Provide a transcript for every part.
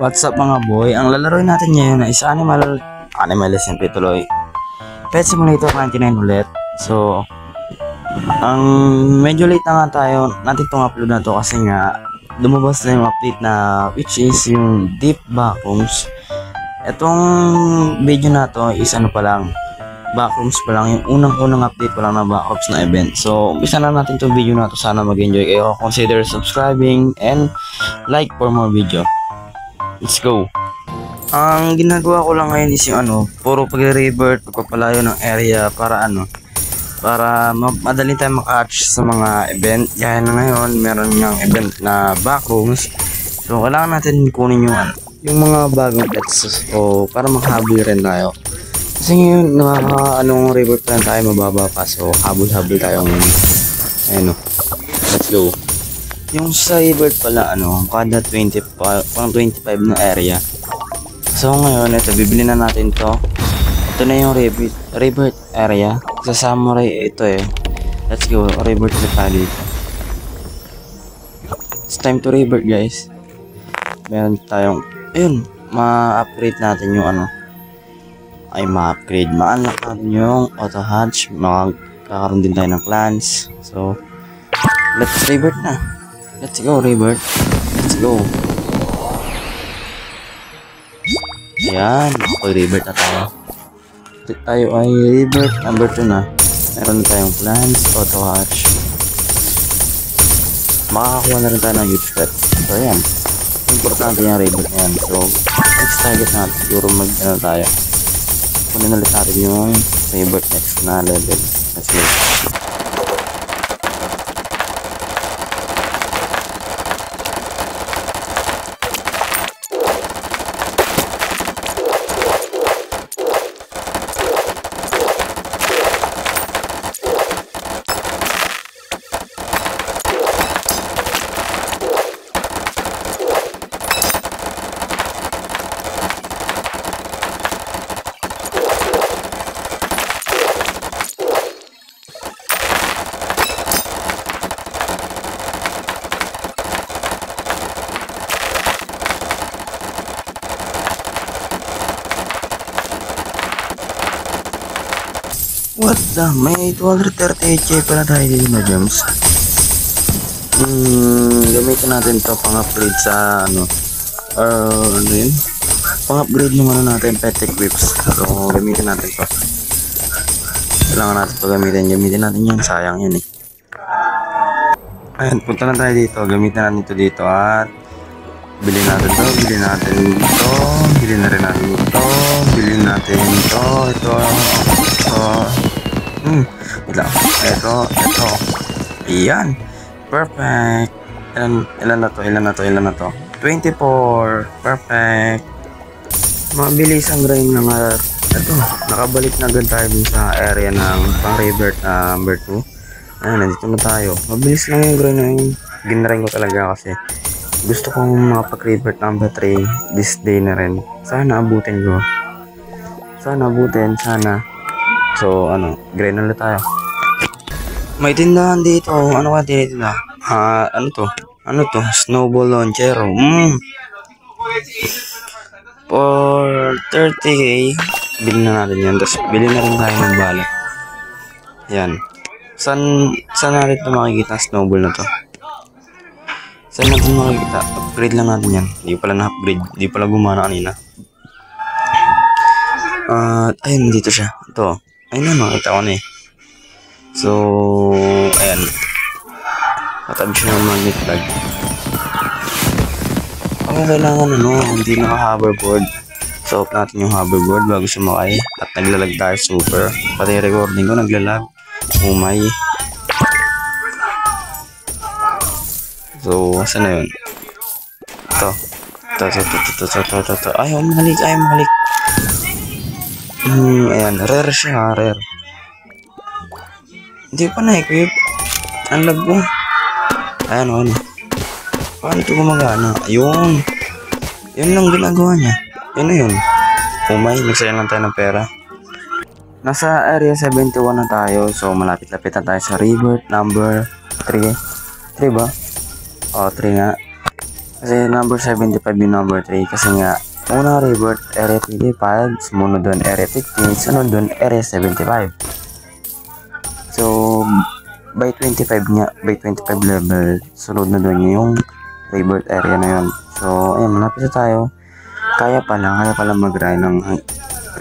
What's up mga boy? Ang lalaroin natin ngayon ay isa Animal siyempre tuloy. Pet Simulator 99 ulit. So, ang medyo late na nga tayo natin itong upload na to kasi nga lumabas na yung update na which is yung Deep Backrooms. Itong video na to is ano pa lang, Backrooms pa lang, yung unang update pa lang na Backrooms na event. So, umpisa na natin itong video na to. Sana mag-enjoy kayo. Consider subscribing and like for more video. Let's go. Ang ginagawa ko lang ngayon is yung puro pag-revert, pagpapalayo ng area para para madali tayo makatch sa mga event. Yan na ngayon, meron yung event na Backrooms. So, kailangan natin kunin yung mga bagong pets. So, para makahabol rin tayo. Kasi ngayon, revert pa lang tayo, mababa pa. So, habol-habol tayo ngayon. Ayun o. Let's go. Yung sa revert pala, kada 25 na area. So, ngayon, ito, bibili na natin to. Ito na yung revert area. Sa samurai, ito eh. Let's go, revert na tayo dito. It's time to revert, guys. Meron tayong, ayun, ma-upgrade natin yung ma-upgrade. Ma-unlock natin yung auto hatch. Makakaroon din tayo ng clans. So, let's revert na. Let's go, revert. Let's go. Ayan, revert na tayo. Tayo ay revert number 2 na. Meron na tayong plans, auto hatch. Makakakuha na rin tayo ng huge pet. So, ayan. Importante yung revert na yan. So, next target natin. Siguro tayo. Kunin ulit natin yung revert next na level. Let's go. What the? May 230 HP pala tayo dito na gems. Gamitin natin to pang-upgrade sa yun? Pang-upgrade yung natin, pet equips. So, gamitin natin to. Kailangan natin to gamitin natin yan, sayang yun eh. Ayan, punta na tayo dito. Gamitin natin ito dito at bilhin natin to, bilhin natin ito, bilhin na rin natin ito, bilhin natin ito, ito. Ito. Ayan. Perfect. Ilan na to? 24. Perfect. Mabilis ang grind ng ito. Nakabalik na agad tayo dun sa area ng pang-revert number 2. Ayan, nandito na tayo. Mabilis lang yung grind na yung ginrain ko talaga kasi gusto kong makapag-revert number 3 this day na rin. Sana abutin ko. Sana. So, grind na tayo. May tindahan dito. Ano ka tinitinda? Ano to? Snowball launcher. For 30k, bilhin na natin yan. Tapos, bilhin na rin tayo ng bala. Yan. Saan natin ito makikita snowball na to? Saan natin makikita? Upgrade lang natin yan. Hindi pala na-upgrade. Hindi pala gumana kanina. Ayun, dito siya. Ito. Ayun na, makita ko na eh. So, ayan. Katabi siya ng magnet flag. Ako kailangan hindi naka-hoverboard. So, off natin yung hoverboard bago sumakay. At naglalag tayo super. Pati recording ko naglalag. Umay. So, asan na yun? Ito. Ayaw mahalik. Ayan, rare siya, rare. Hindi pa na-equip. Ang lag ko. Ayan. Paano ito gumagana? Ayun. Yun lang ginagawa niya. Yun na yun. Umay, nagsayang lang tayo ng pera. Nasa area 71 na tayo. So, malapit-lapit na tayo sa revert number 3. 3 ba? O, 3 nga. Kasi number 75 yung number 3 kasi nga una rebirth area 25, sumunod doon area 15, sunod doon area 75. So by 25 nga, by 25 level, sunod na doon yung rebirth area na yun. So ayun, malapit na tayo. Kaya pala mag-grind ng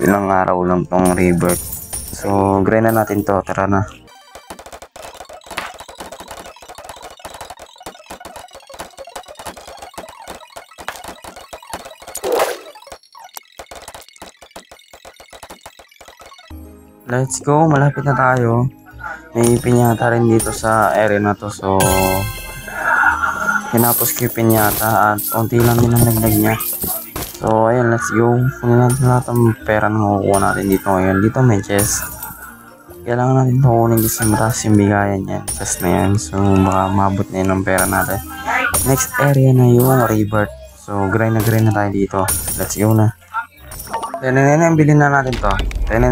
ilang araw lang tong rebirth. So grind na natin to, tara na. Let's go, malapit na tayo. May pinyata rin dito sa area na to. So, hinapos ko yung pinyata at unti lang din ang nagdag niya. So, ayun, let's go. Kunin natin lahat ng pera na makukuha natin dito ngayon. Dito may chest. Kailangan natin ito kunin kasi mataas yung bigayan yan. Chest na yan. So, baka mabot na yun ang pera natin. Next area na yung rebirth. So, grind na tayo dito. Let's go na. Tenen, bilhin na natin to. Tenen.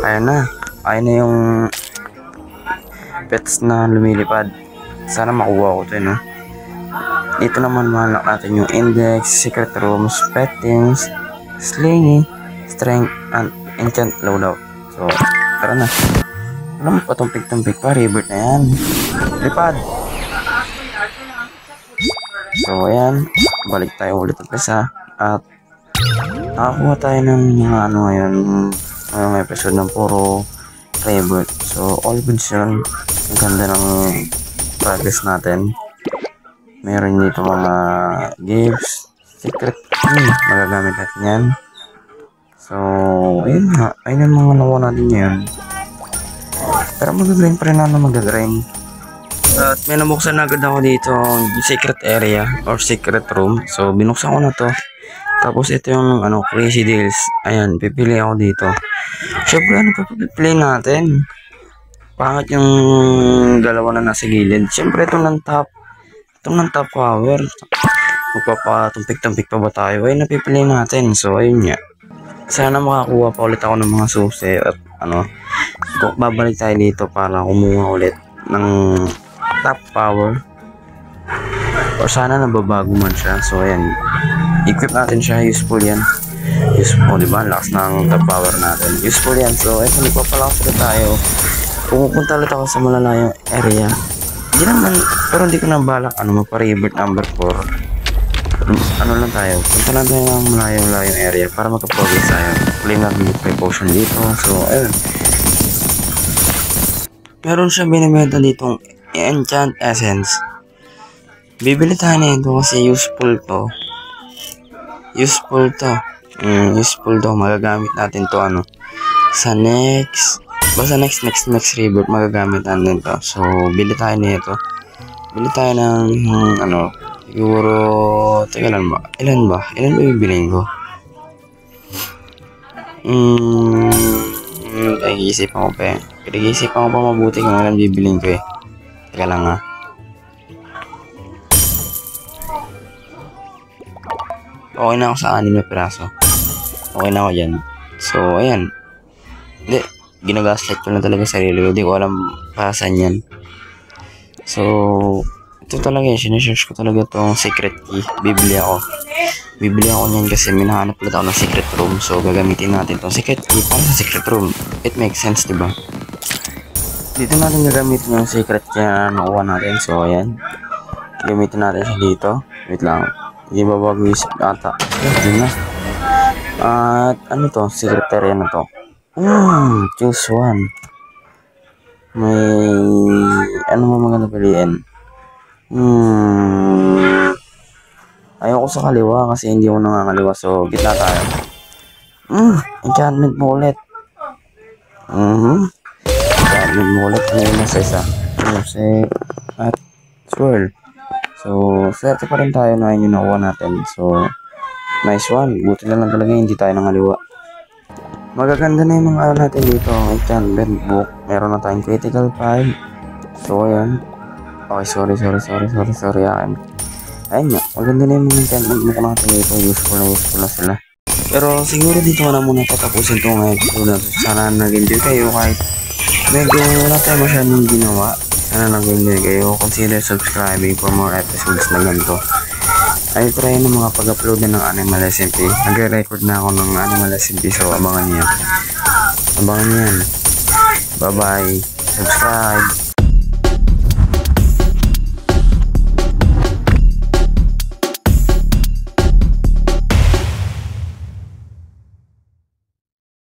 Ayan na. Ayan na yung pets na lumilipad. Sana makuha ko to, no? Ito naman malak natin yung index, secret rooms, pet things, slingy, strength, and enchant loadout. So, tara na. Alam mo, patumpik-tumpik pa. Rebirth na yan. Lipad. So, ayan. Balik tayo ulit at isa. At nakakuha tayo ng mga ano ngayon, ngayong episode ng puro rebirth. So all good yun. Ang ganda ng progress natin. Meron dito mga gifts, secret magagamit natin yan. So ayun nga, ayun yung mga nakuha natin ngayon. Pero mag-grind pa rin ako na mag-grind. At may nabuksan na agad ako dito yung secret area or secret room. So binuksan ko na to. Tapos ito yung ano, crazy deals. Ayan, pipili ako dito. Siyempre ano pa pipili natin? Pangit yung dalawa na nasa gilid. Siyempre itong ng top. Itong ng top power. Magpapatumpik-tumpik pa ba tayo? Ay, napipili natin. So ayun nga. Sana makakuha pa ulit ako ng mga susi. At ano, babalik tayo dito para kumuha ulit ng top power. Or sana nababago man siya. So ayan. Equip natin siya, useful yan. Useful, diba? Lakas ng top power natin. Useful yan. So, eto, nagpapalakas ulit tayo. Pumupunta ulit ako sa malalayong area. Hindi naman, pero hindi ko na balak, mapa-rebirth number 4. Ano lang tayo, punta lang tayo ng malayong area para magka-progress tayo. Claim natin yung potion dito. So, ayun. Meron siya binibenta ditong enchant essence. Bibili tayo na ito kasi useful to. Useful to. Magagamit natin to sa next rebirth magagamit natin to. So bili tayo nito. Bili tayo ng siguro ilan ba bibiliin ko? Nag-iisipan ko pa mabuti kung ilan bibiliin ko eh. Teka lang ha. Okay na ako sa 6 na piraso. Okay na ako dyan. So, ayan. Hindi. Ginagaslight ko na talaga sarili ko. Hindi ko alam para saan yan. So, ito talaga yun. Sinesearch ko talaga itong secret key. Bibili ako niyan kasi minahanap ulit ako ng secret room. So, gagamitin natin itong secret key para sa secret room. It makes sense, diba? Dito natin gagamitin yung secret key na nakuha natin. So, ayan. Gamitin natin siya dito. Wait lang. Hindi ba bago isip ata? Yun na. At ano to? Secret area na to. Choose one. May ano mo maganda piliin? Ayoko sa kaliwa kasi hindi ako nangangaliwa. So, gitna tayo. Enchantment mo ulit. Enchantment mo ulit. Ngayon na sa isa. Music at swirl. So, swerte pa rin tayo na yun yung nakuha natin. So, nice one. Buti na lang talaga hindi tayo nangaliwa. Magaganda na yung mga natin dito. Enchantment book. Meron na tayong critical 5. So, ayan. Okay, sorry. Ayan nga. Maganda na yung mga enchantment book natin dito. Useful na sila. Pero, siguro dito ko na muna patapusin ito ngayon. So, sana nag-enjoy kayo kahit medyo wala tayo masyadong ginawa. sana nag-enjoy kayo. Consider subscribing for more episodes na ganito. Ay try ng mga pag-upload na ng Animal SMP. Nagre-record na ako ng Animal SMP, so abangan niyo yan. Abangan niyo yan. Bye bye. Subscribe.